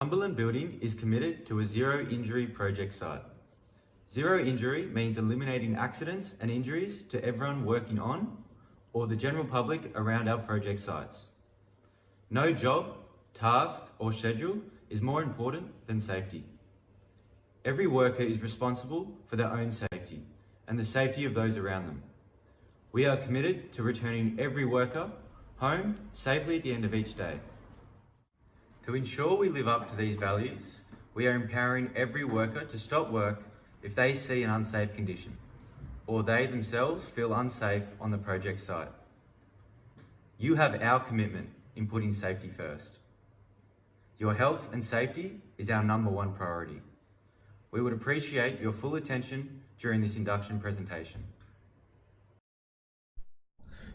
Cumberland Building is committed to a zero-injury project site. Zero injury means eliminating accidents and injuries to everyone working on or the general public around our project sites. No job, task, or schedule is more important than safety. Every worker is responsible for their own safety and the safety of those around them. We are committed to returning every worker home safely at the end of each day. To ensure we live up to these values, we are empowering every worker to stop work if they see an unsafe condition, or they themselves feel unsafe on the project site. You have our commitment in putting safety first. Your health and safety is our #1 priority. We would appreciate your full attention during this induction presentation.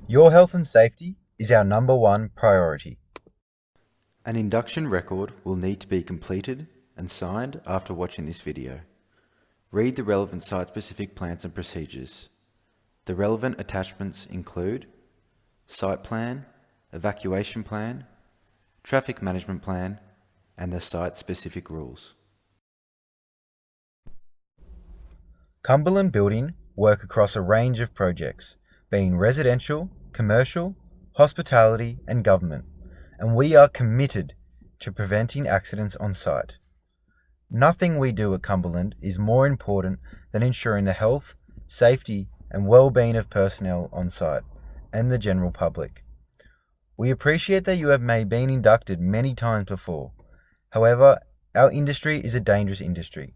Your health and safety is our #1 priority. An induction record will need to be completed and signed after watching this video. Read the relevant site-specific plans and procedures. The relevant attachments include site plan, evacuation plan, traffic management plan, and the site-specific rules. Cumberland Building work across a range of projects, being residential, commercial, hospitality, and government, and we are committed to preventing accidents on site. Nothing we do at Cumberland is more important than ensuring the health, safety, and well-being of personnel on site and the general public. We appreciate that you have been inducted many times before. However, our industry is a dangerous industry,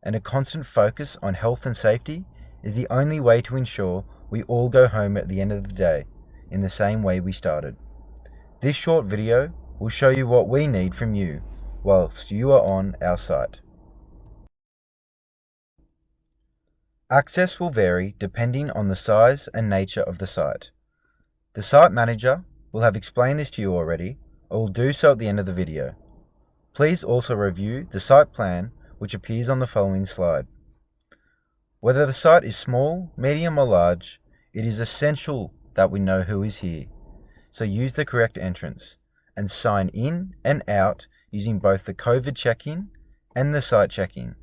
and a constant focus on health and safety is the only way to ensure we all go home at the end of the day in the same way we started. This short video will show you what we need from you whilst you are on our site. Access will vary depending on the size and nature of the site. The site manager will have explained this to you already, or will do so at the end of the video. Please also review the site plan which appears on the following slide. Whether the site is small, medium or large, it is essential that we know who is here. So use the correct entrance and sign in and out using both the COVID check-in and the site check-in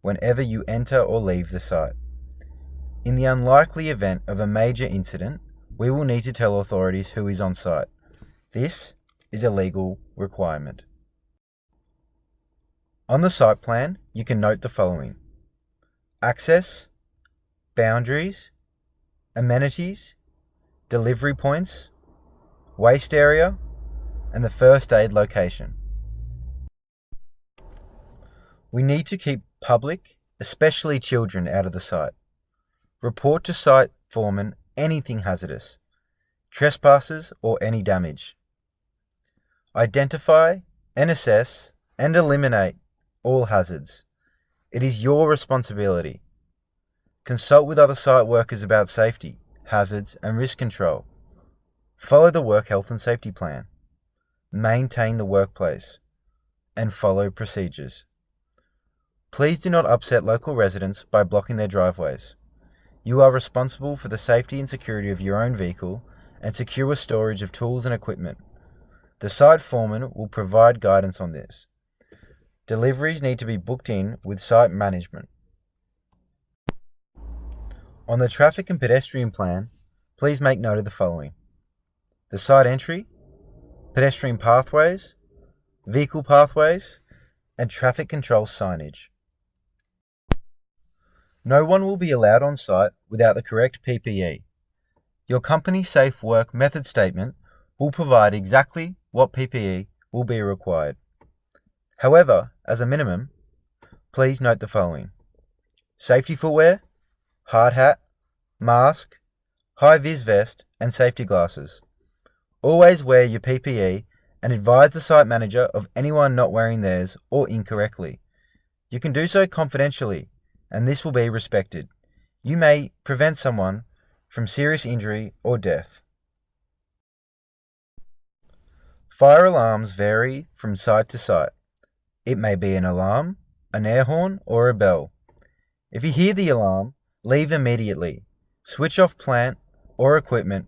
whenever you enter or leave the site. In the unlikely event of a major incident, we will need to tell authorities who is on site. This is a legal requirement. On the site plan, you can note the following: access, boundaries, amenities, delivery points, waste area, and the first aid location. We need to keep public, especially children, out of the site. Report to site foreman anything hazardous, trespassers or any damage. Identify and assess and eliminate all hazards. It is your responsibility. Consult with other site workers about safety, hazards and risk control. Follow the work health and safety plan. Maintain the workplace and follow procedures. Please do not upset local residents by blocking their driveways. You are responsible for the safety and security of your own vehicle and secure storage of tools and equipment. The site foreman will provide guidance on this. Deliveries need to be booked in with site management. On the traffic and pedestrian plan, please make note of the following: the site entry, pedestrian pathways, vehicle pathways, and traffic control signage. No one will be allowed on site without the correct PPE. Your company's safe work method statement will provide exactly what PPE will be required. However, as a minimum, please note the following: safety footwear, hard hat, mask, high-vis vest, and safety glasses. Always wear your PPE and advise the site manager of anyone not wearing theirs or incorrectly. You can do so confidentially, and this will be respected. You may prevent someone from serious injury or death. Fire alarms vary from site to site. It may be an alarm, an air horn, or a bell. If you hear the alarm, leave immediately. Switch off plant or equipment.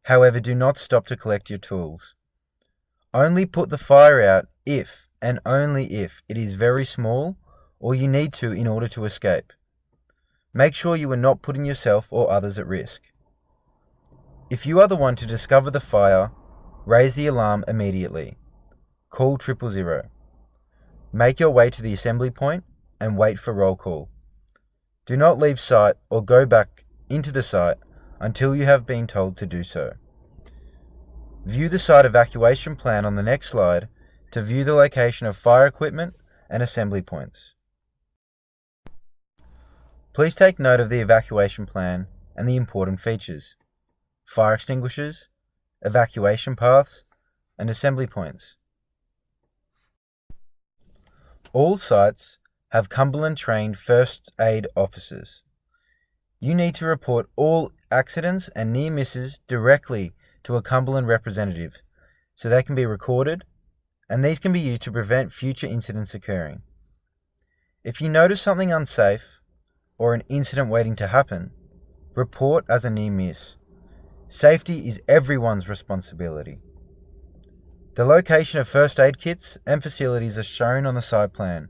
However, do not stop to collect your tools. Only put the fire out if and only if it is very small or you need to in order to escape. Make sure you are not putting yourself or others at risk. If you are the one to discover the fire, raise the alarm immediately. Call 000. Make your way to the assembly point and wait for roll call. Do not leave site or go back into the site until you have been told to do so. View the site evacuation plan on the next slide to view the location of fire equipment and assembly points. Please take note of the evacuation plan and the important features: fire extinguishers, evacuation paths, and assembly points. All sites have Cumberland-trained first aid officers. You need to report all accidents and near misses directly to a Cumberland representative so they can be recorded, and these can be used to prevent future incidents occurring. If you notice something unsafe or an incident waiting to happen, report as a near miss. Safety is everyone's responsibility. The location of first aid kits and facilities are shown on the site plan,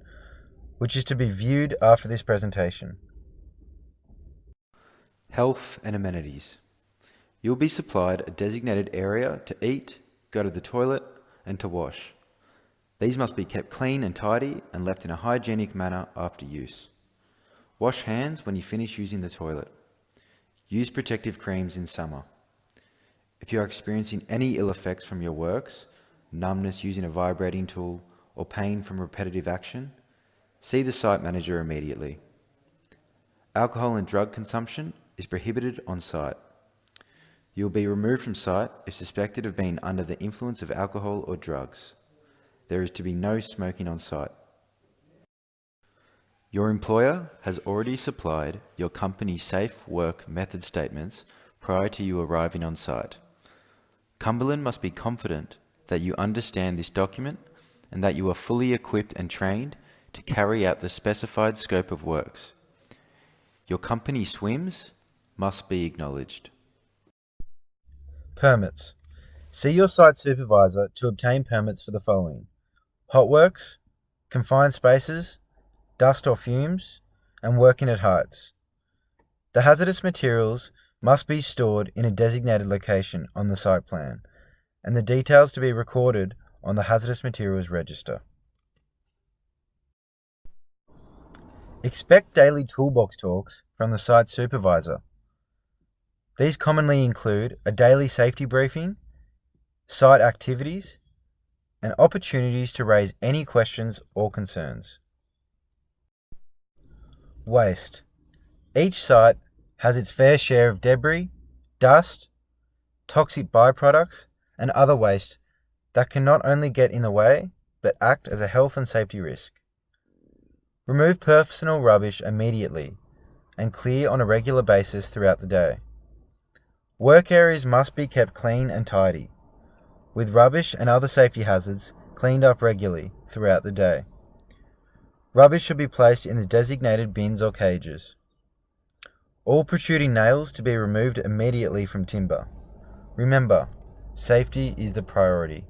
which is to be viewed after this presentation. Health and amenities. You'll be supplied a designated area to eat, go to the toilet, and to wash. These must be kept clean and tidy and left in a hygienic manner after use. Wash hands when you finish using the toilet. Use protective creams in summer. If you are experiencing any ill effects from your works, numbness using a vibrating tool, or pain from repetitive action, see the site manager immediately. Alcohol and drug consumption is prohibited on site. You will be removed from site if suspected of being under the influence of alcohol or drugs. There is to be no smoking on site. Your employer has already supplied your company's safe work method statements prior to you arriving on site. Cumberland must be confident that you understand this document and that you are fully equipped and trained to carry out the specified scope of works. Your company SWIMs must be acknowledged. Permits. See your site supervisor to obtain permits for the following: hot works, confined spaces, dust or fumes, and working at heights. The hazardous materials must be stored in a designated location on the site plan, and the details to be recorded on the hazardous materials register. Expect daily toolbox talks from the site supervisor. These commonly include a daily safety briefing, site activities, and opportunities to raise any questions or concerns. Waste. Each site has its fair share of debris, dust, toxic byproducts, and other waste that can not only get in the way, but act as a health and safety risk. Remove personal rubbish immediately and clear on a regular basis throughout the day. Work areas must be kept clean and tidy, with rubbish and other safety hazards cleaned up regularly throughout the day. Rubbish should be placed in the designated bins or cages. All protruding nails to be removed immediately from timber. Remember, safety is the priority.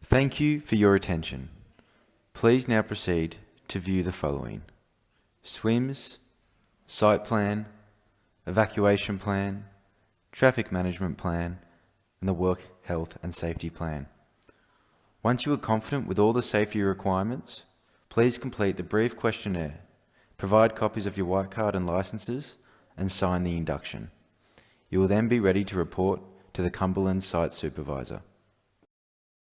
Thank you for your attention. Please now proceed to view the following: SWIMS, site plan, evacuation plan, traffic management plan, and the work health and safety plan. Once you are confident with all the safety requirements, please complete the brief questionnaire, provide copies of your white card and licenses, and sign the induction. You will then be ready to report to the Cumberland site supervisor.